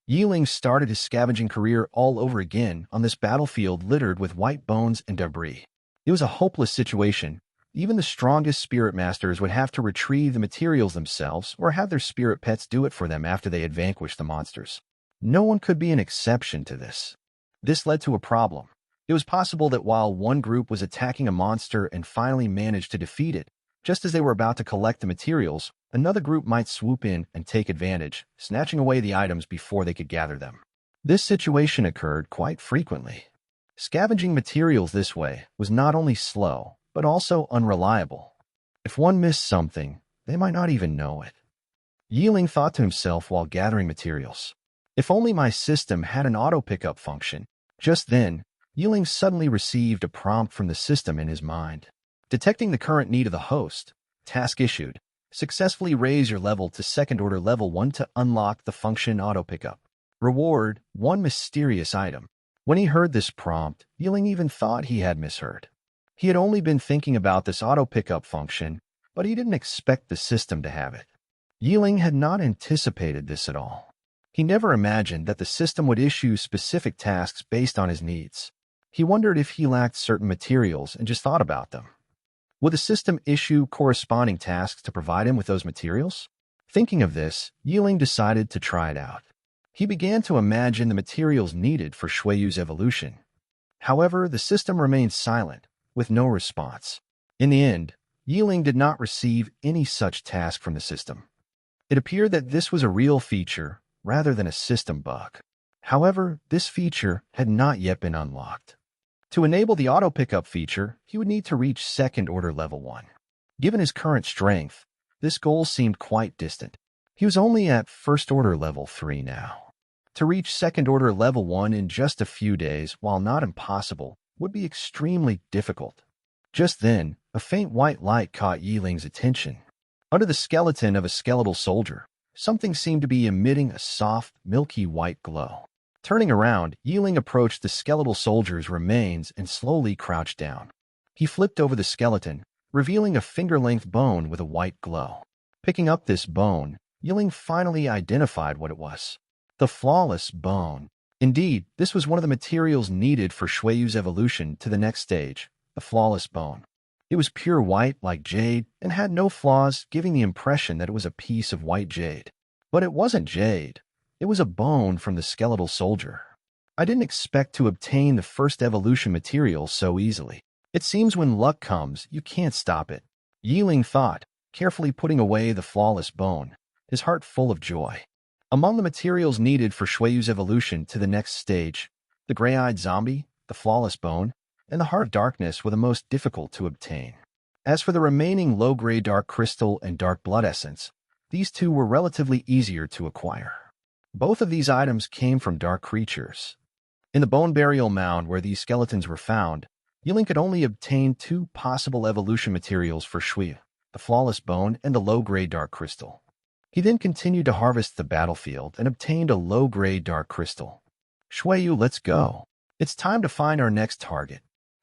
Yiling started his scavenging career all over again on this battlefield littered with white bones and debris. It was a hopeless situation. Even the strongest spirit masters would have to retrieve the materials themselves or have their spirit pets do it for them after they had vanquished the monsters. No one could be an exception to this. This led to a problem. It was possible that while one group was attacking a monster and finally managed to defeat it, just as they were about to collect the materials, another group might swoop in and take advantage, snatching away the items before they could gather them. This situation occurred quite frequently. Scavenging materials this way was not only slow, but also unreliable. If one missed something, they might not even know it. Yiling thought to himself while gathering materials. If only my system had an auto-pickup function. Just then, Yiling suddenly received a prompt from the system in his mind. Detecting the current need of the host, task issued. Successfully raise your level to second order level 1 to unlock the function auto-pickup. Reward, 1 mysterious item. When he heard this prompt, Yiling even thought he had misheard. He had only been thinking about this auto-pickup function, but he didn't expect the system to have it. Yiling had not anticipated this at all. He never imagined that the system would issue specific tasks based on his needs. He wondered if he lacked certain materials and just thought about them. Would the system issue corresponding tasks to provide him with those materials? Thinking of this, Yiling decided to try it out. He began to imagine the materials needed for Shueyu's evolution. However, the system remained silent, with no response. In the end, Yiling did not receive any such task from the system. It appeared that this was a real feature rather than a system bug. However, this feature had not yet been unlocked. To enable the auto-pickup feature, he would need to reach second-order level 1. Given his current strength, this goal seemed quite distant. He was only at first-order level 3 now. To reach second-order level 1 in just a few days, while not impossible, would be extremely difficult. Just then, a faint white light caught Yiling's attention. Under the skeleton of a skeletal soldier, something seemed to be emitting a soft, milky white glow. Turning around, Yiling approached the skeletal soldier's remains and slowly crouched down. He flipped over the skeleton, revealing a finger-length bone with a white glow. Picking up this bone, Yiling finally identified what it was. The flawless bone. Indeed, this was one of the materials needed for Shueyu's evolution to the next stage, the flawless bone. It was pure white like jade and had no flaws, giving the impression that it was a piece of white jade. But it wasn't jade. It was a bone from the skeletal soldier. I didn't expect to obtain the first evolution material so easily. It seems when luck comes, you can't stop it. Yiling thought, carefully putting away the flawless bone, his heart full of joy. Among the materials needed for Shueyu's evolution to the next stage, the gray-eyed zombie, the flawless bone, and the heart of darkness were the most difficult to obtain. As for the remaining low-grade dark crystal and dark blood essence, these two were relatively easier to acquire. Both of these items came from dark creatures. In the bone burial mound where these skeletons were found, Yiling could only obtain two possible evolution materials for Shueyu, the flawless bone and the low-grade dark crystal. He then continued to harvest the battlefield and obtained a low-grade dark crystal. "Shueyu, let's go. It's time to find our next target,"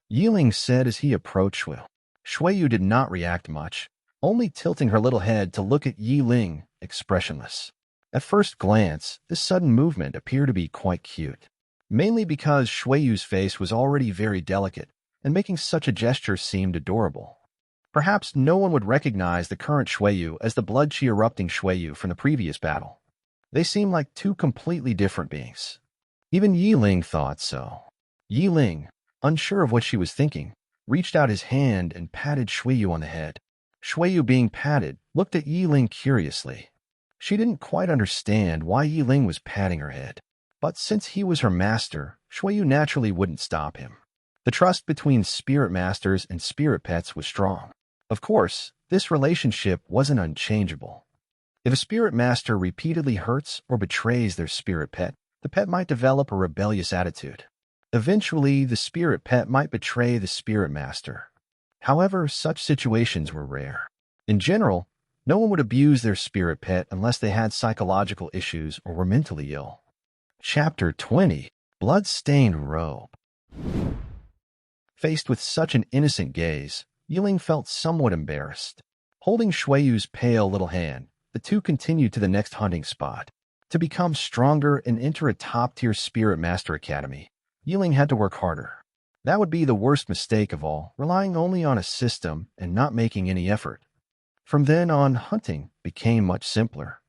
Yiling said as he approached Shueyu. Shueyu did not react much, only tilting her little head to look at Yiling, expressionless. At first glance, this sudden movement appeared to be quite cute, mainly because Shueyu's face was already very delicate, and making such a gesture seemed adorable. Perhaps no one would recognize the current Shueyu as the blood-chi erupting Shueyu from the previous battle. They seemed like two completely different beings. Even Yiling thought so. Yiling, unsure of what she was thinking, reached out his hand and patted Shueyu on the head. Shueyu, being patted, looked at Yiling curiously. She didn't quite understand why Yiling was patting her head. But since he was her master, Shueyu naturally wouldn't stop him. The trust between spirit masters and spirit pets was strong. Of course, this relationship wasn't unchangeable. If a spirit master repeatedly hurts or betrays their spirit pet, the pet might develop a rebellious attitude. Eventually, the spirit pet might betray the spirit master. However, such situations were rare. In general, no one would abuse their spirit pet unless they had psychological issues or were mentally ill. Chapter 20. Blood-Stained Robe. Faced with such an innocent gaze, Yiling felt somewhat embarrassed. Holding Shueyu's pale little hand, the two continued to the next hunting spot. To become stronger and enter a top-tier Spirit Master Academy, Yiling had to work harder. That would be the worst mistake of all, relying only on a system and not making any effort. From then on, hunting became much simpler.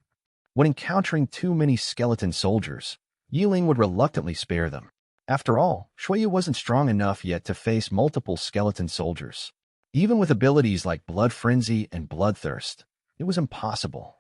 When encountering too many skeleton soldiers, Yiling would reluctantly spare them. After all, Shueyu wasn't strong enough yet to face multiple skeleton soldiers. Even with abilities like Blood Frenzy and Bloodthirst, it was impossible.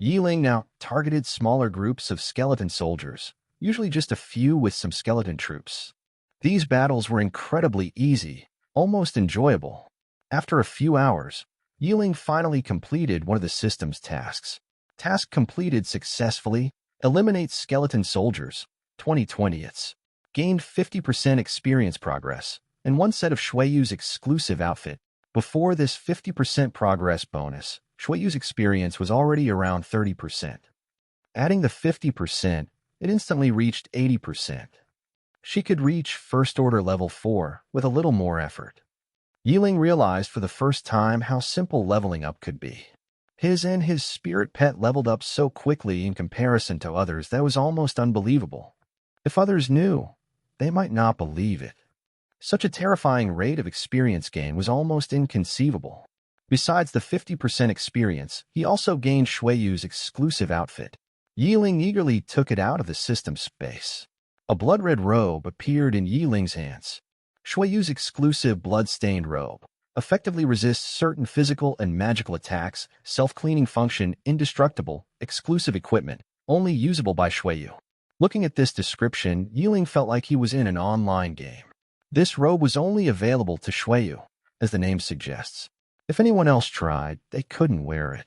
Yiling now targeted smaller groups of skeleton soldiers, usually just a few with some skeleton troops. These battles were incredibly easy, almost enjoyable. After a few hours, Yiling finally completed one of the system's tasks. Task completed successfully. Eliminate skeleton soldiers, 20/20ths. Gained 50% experience progress, and one set of Shueyu's exclusive outfit. Before this 50% progress bonus, Shueyu's experience was already around 30%. Adding the 50%, it instantly reached 80%. She could reach First Order Level 4 with a little more effort. Yiling realized for the first time how simple leveling up could be. His spirit pet leveled up so quickly in comparison to others that was almost unbelievable. If others knew, they might not believe it. Such a terrifying rate of experience gain was almost inconceivable. Besides the 50% experience, he also gained Shueyu's exclusive outfit. Yiling eagerly took it out of the system space. A blood-red robe appeared in Yiling's hands. Shueyu's exclusive blood-stained robe effectively resists certain physical and magical attacks, self-cleaning function, indestructible, exclusive equipment, only usable by Shueyu. Looking at this description, Yiling felt like he was in an online game. This robe was only available to Shueyu, as the name suggests. If anyone else tried, they couldn't wear it.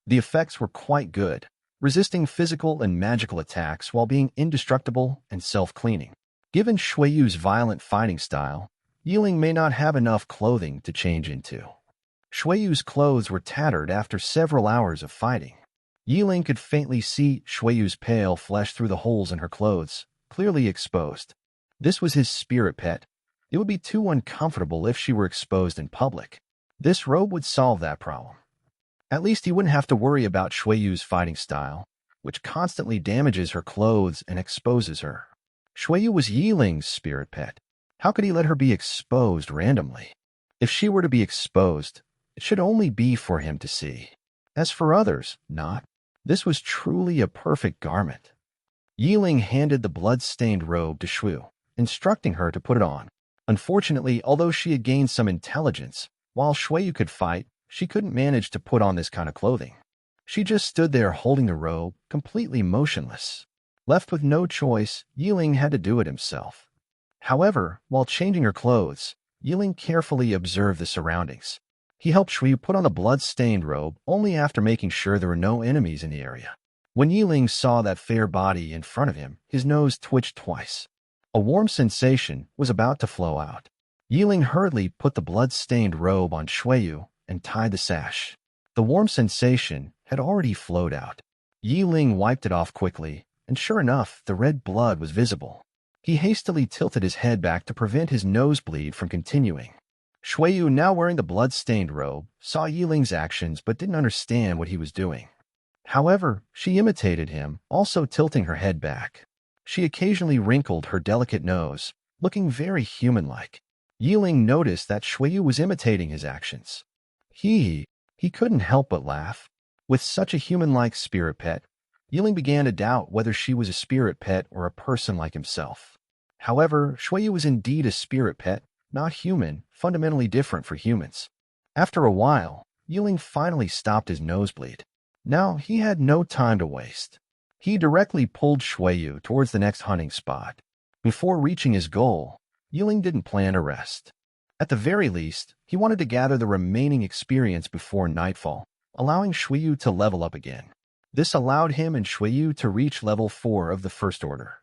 The effects were quite good, resisting physical and magical attacks while being indestructible and self-cleaning. Given Shueyu's violent fighting style, Yiling may not have enough clothing to change into. Shueyu's clothes were tattered after several hours of fighting. Yiling could faintly see Shueyu's pale flesh through the holes in her clothes, clearly exposed. This was his spirit pet. It would be too uncomfortable if she were exposed in public. This robe would solve that problem. At least he wouldn't have to worry about Shueyu's fighting style, which constantly damages her clothes and exposes her. Shueyu was Yiling's spirit pet. How could he let her be exposed randomly? If she were to be exposed, it should only be for him to see. As for others, not. This was truly a perfect garment. Yiling handed the blood-stained robe to Shueyu, instructing her to put it on. Unfortunately, although she had gained some intelligence, while Shueyu could fight, she couldn't manage to put on this kind of clothing. She just stood there holding the robe, completely motionless. Left with no choice, Yiling had to do it himself. However, while changing her clothes, Yiling carefully observed the surroundings. He helped Shuyu put on the blood-stained robe only after making sure there were no enemies in the area. When Yiling saw that fair body in front of him, his nose twitched twice. A warm sensation was about to flow out. Yiling hurriedly put the blood-stained robe on Shuyu and tied the sash. The warm sensation had already flowed out. Yiling wiped it off quickly, and sure enough, the red blood was visible. He hastily tilted his head back to prevent his nosebleed from continuing. Shuyu, now wearing the blood-stained robe, saw Yiling's actions but didn't understand what he was doing. However, she imitated him, also tilting her head back. She occasionally wrinkled her delicate nose, looking very human-like. Yiling noticed that Shuyu was imitating his actions. He couldn't help but laugh. With such a human-like spirit pet, Yiling began to doubt whether she was a spirit pet or a person like himself. However, Shuyu was indeed a spirit pet, not human, fundamentally different for humans. After a while, Yiling finally stopped his nosebleed. Now he had no time to waste. He directly pulled Shuyu towards the next hunting spot. Before reaching his goal, Yiling didn't plan to rest. At the very least, he wanted to gather the remaining experience before nightfall, allowing Shuyu to level up again. This allowed him and Shuyu to reach level 4 of the First Order.